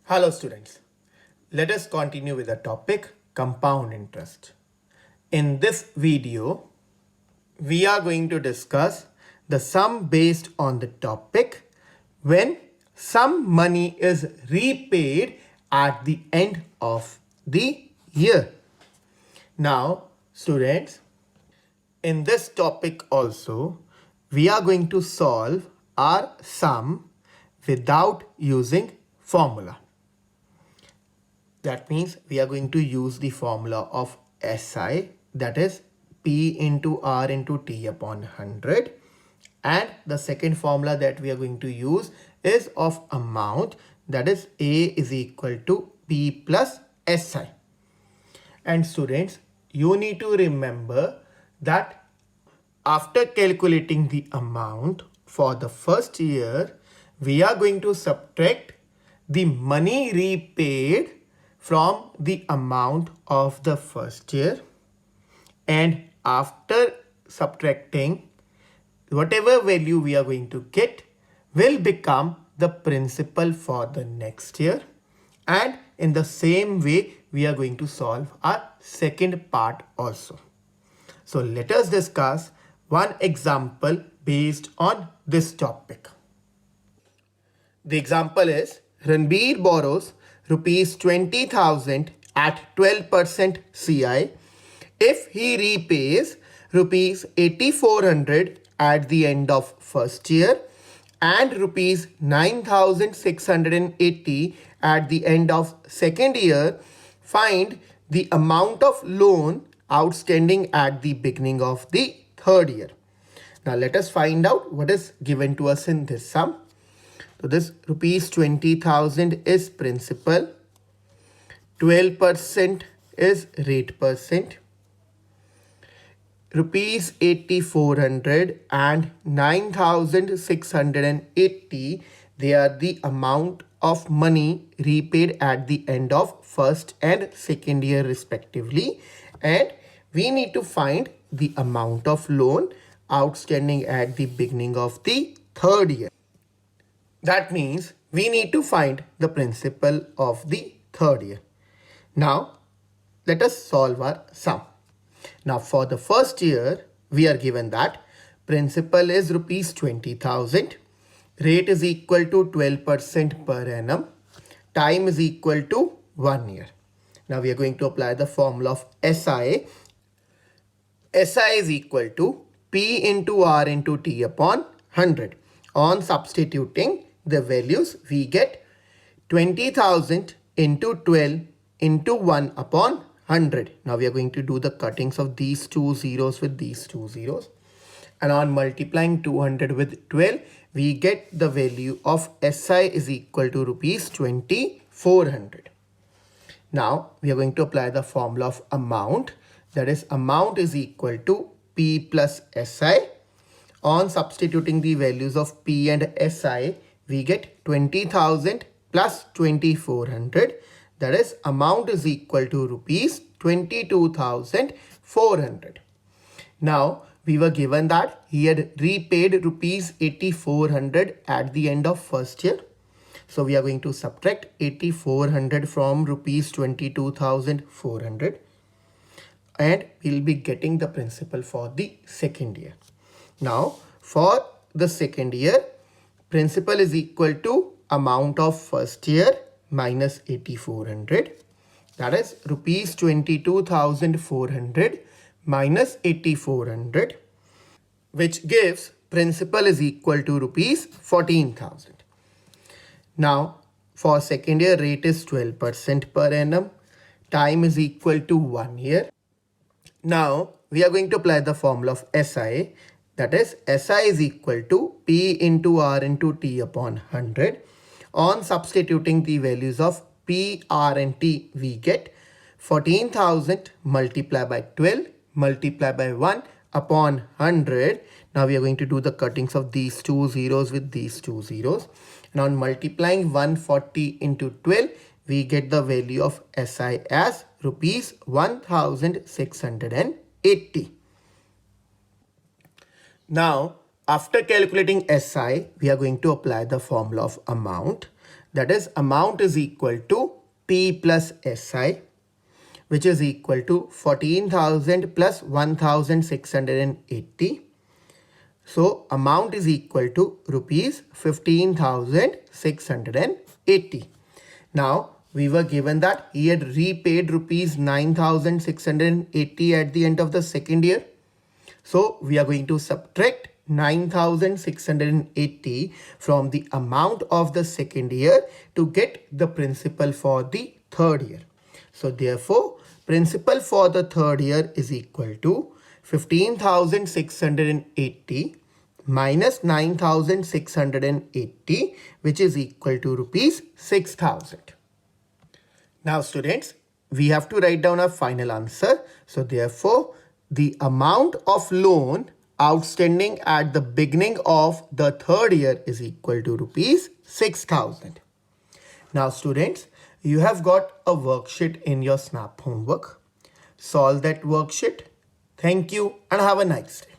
Hello students, let us continue with the topic compound interest. In this video, we are going to discuss the sum based on the topic when some money is repaid at the end of the year. Now students, in this topic also, we are going to solve our sum without using formula. That means we are going to use the formula of SI, that is P into R into T upon 100. And the second formula that we are going to use is of amount, that is A is equal to P plus SI. And students, you need to remember that after calculating the amount for the first year, we are going to subtract the money repaid from the amount of the first year, and after subtracting, whatever value we are going to get will become the principal for the next year. And in the same way, we are going to solve our second part also. So let us discuss one example based on this topic. The example is Ranbir borrows rupees 20,000 at 12% CI if he repays rupees 8,400 at the end of first year and rupees 9,680 at the end of second year. Find the amount of loan outstanding at the beginning of the third year. Now let us find out what is given to us in this sum. So this rupees 20,000 is principal, 12% is rate percent, rupees 8,400 and 9,680, they are the amount of money repaid at the end of first and second year respectively, and we need to find the amount of loan outstanding at the beginning of the third year. That means we need to find the principal of the third year. Now, let us solve our sum. Now, for the first year, we are given that principal is rupees 20,000, rate is equal to 12% per annum, time is equal to 1 year. Now, we are going to apply the formula of SI. SI is equal to P into R into T upon 100. On substituting the values, we get 20,000 into 12 into 1 upon 100. Now we are going to do the cuttings of these two zeros with these two zeros. And on multiplying 200 with 12, we get the value of SI is equal to rupees 2,400. Now we are going to apply the formula of amount. That is, amount is equal to P plus SI. On substituting the values of P and SI, we get 20,000 plus 2,400. That is, amount is equal to rupees 22,400. Now, we were given that he had repaid rupees 8,400 at the end of first year. So, we are going to subtract 8,400 from rupees 22,400. And we will be getting the principal for the second year. Now, for the second year, principal is equal to amount of first year minus 8,400. That is rupees 22,400 minus 8,400, which gives principal is equal to rupees 14,000. Now, for second year, rate is 12% per annum. Time is equal to 1 year. Now, we are going to apply the formula of SI. That is, SI is equal to P into R into T upon 100. On substituting the values of P, R and T, we get 14,000 multiplied by 12 multiplied by 1 upon 100. Now we are going to do the cuttings of these two zeros with these two zeros. And on multiplying 140 into 12, we get the value of SI as rupees 1,680. Now, after calculating SI, we are going to apply the formula of amount. that is amount is equal to P plus SI, which is equal to 14,000 plus 1,680. So amount is equal to rupees 15,680. Now we were given that he had repaid rupees 9,680 at the end of the second year. So we are going to subtract 9,680 from the amount of the second year to get the principal for the third year. So therefore, principal for the third year is equal to 15,680 minus 9,680, which is equal to rupees 6,000. Now students, we have to write down our final answer. So therefore, the amount of loan outstanding at the beginning of the third year is equal to rupees 6,000. Now students, you have got a worksheet in your SNAP homework. Solve that worksheet. Thank you and have a nice day.